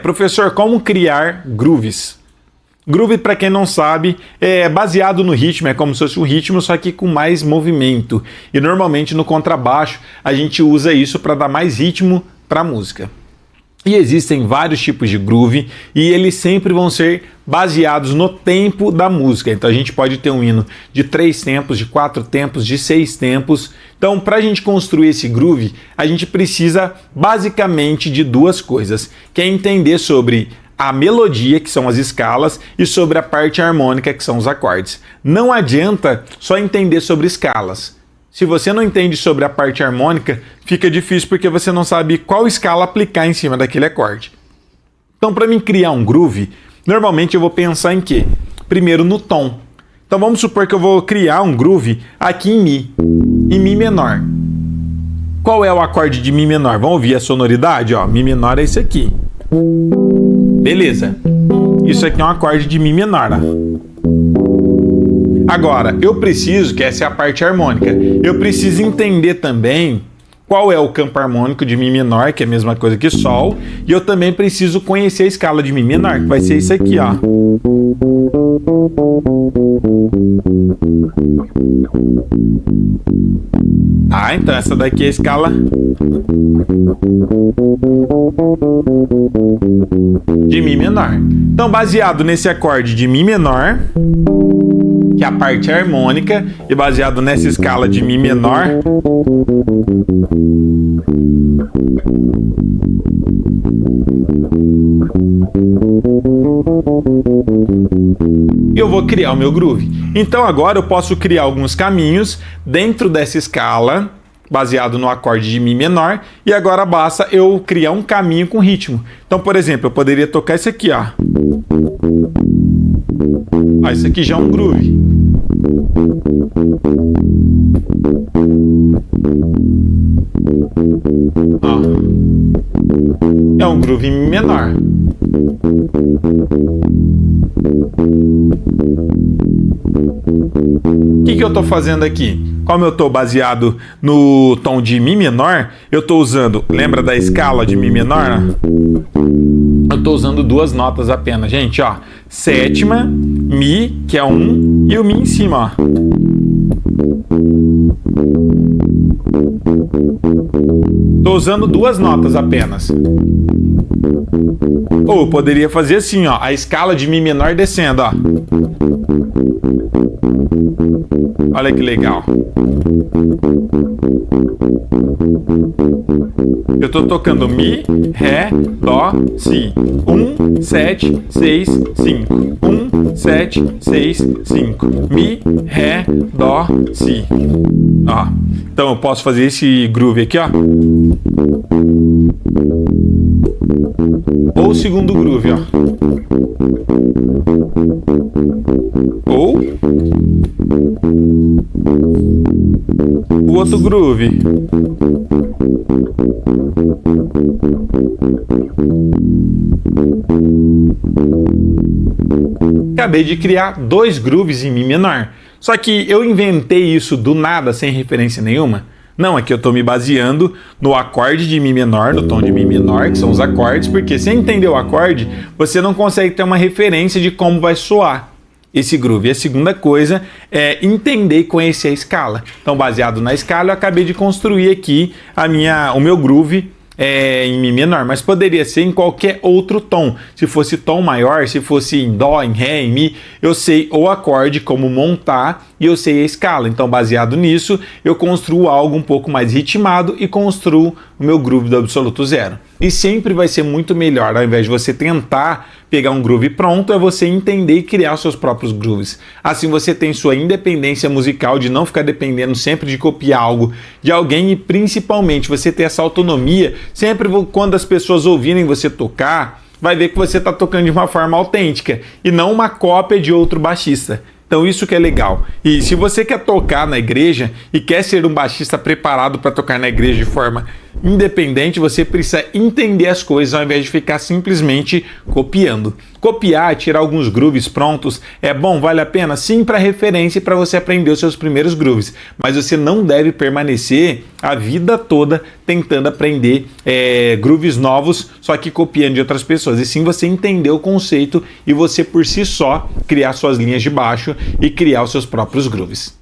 Professor, como criar grooves? Groove, para quem não sabe, é baseado no ritmo, é como se fosse um ritmo, só que com mais movimento. E normalmente no contrabaixo a gente usa isso para dar mais ritmo para a música. E existem vários tipos de groove e eles sempre vão ser baseados no tempo da música. Então a gente pode ter um hino de 3 tempos, de 4 tempos, de 6 tempos. Então, para a gente construir esse groove, a gente precisa basicamente de duas coisas, que é entender sobre a melodia, que são as escalas, e sobre a parte harmônica, que são os acordes. Não adianta só entender sobre escalas. Se você não entende sobre a parte harmônica, fica difícil porque você não sabe qual escala aplicar em cima daquele acorde. Então, para mim criar um groove, normalmente eu vou pensar em quê? Primeiro no tom. Então vamos supor que eu vou criar um groove aqui em Mi menor. Qual é o acorde de Mi menor? Vamos ouvir a sonoridade? Ó, Mi menor é esse aqui. Beleza. Isso aqui é um acorde de Mi menor. Ó. Agora, eu preciso, que essa é a parte harmônica, eu preciso entender também qual é o campo harmônico de Mi menor, que é a mesma coisa que Sol, e eu também preciso conhecer a escala de Mi menor, que vai ser isso aqui, ó. Então essa daqui é a escala de Mi menor. Então, baseado nesse acorde de Mi menor, que é a parte harmônica, e baseado nessa escala de Mi menor, eu vou criar o meu groove. Então agora eu posso criar alguns caminhos dentro dessa escala, baseado no acorde de Mi menor, e agora basta eu criar um caminho com ritmo. Então, por exemplo, eu poderia tocar esse aqui, ó. Isso aqui já é um groove. É um groove em Mi menor. O que eu estou fazendo aqui? Como eu estou baseado no tom de Mi menor, eu estou usando, lembra da escala de Mi menor? Eu estou usando duas notas apenas, gente, ó. Sétima, Mi, que é 1, e o Mi em cima, ó. Estou usando duas notas apenas. Ou eu poderia fazer assim, ó, a escala de Mi menor descendo, ó. Olha que legal. Eu estou tocando Mi, Ré, Dó, Si. 1, 7, 6, 5. 1, 7, 6, 5. Mi, Ré, Dó, Si. Ó. Então eu posso fazer esse groove aqui, ó. Ou o segundo groove, ó. Ou o outro groove. Acabei de criar dois grooves em Mi menor. Só que eu inventei isso do nada, sem referência nenhuma. Não, é que eu estou me baseando no acorde de Mi menor, no tom de Mi menor, que são os acordes, porque sem entender o acorde, você não consegue ter uma referência de como vai soar esse groove. E a segunda coisa é entender e conhecer a escala. Então, baseado na escala, eu acabei de construir aqui o meu groove em Mi menor, mas poderia ser em qualquer outro tom. Se fosse tom maior, se fosse em Dó, em Ré, em Mi, eu sei o acorde, como montar, e eu sei a escala. Então, baseado nisso, eu construo algo um pouco mais ritmado e construo o meu groove do absoluto zero. E sempre vai ser muito melhor, ao invés de você tentar pegar um groove pronto, é você entender e criar seus próprios grooves. Assim você tem sua independência musical, de não ficar dependendo sempre de copiar algo de alguém, e principalmente você ter essa autonomia. Sempre quando as pessoas ouvirem você tocar, vai ver que você está tocando de uma forma autêntica e não uma cópia de outro baixista. Então isso que é legal. E se você quer tocar na igreja e quer ser um baixista preparado para tocar na igreja de forma independente, você precisa entender as coisas ao invés de ficar simplesmente copiando. Copiar, tirar alguns grooves prontos é bom, vale a pena? Sim, para referência e para você aprender os seus primeiros grooves. Mas você não deve permanecer a vida toda tentando aprender grooves novos, só que copiando de outras pessoas. E sim você entender o conceito e você por si só criar suas linhas de baixo e criar os seus próprios grooves.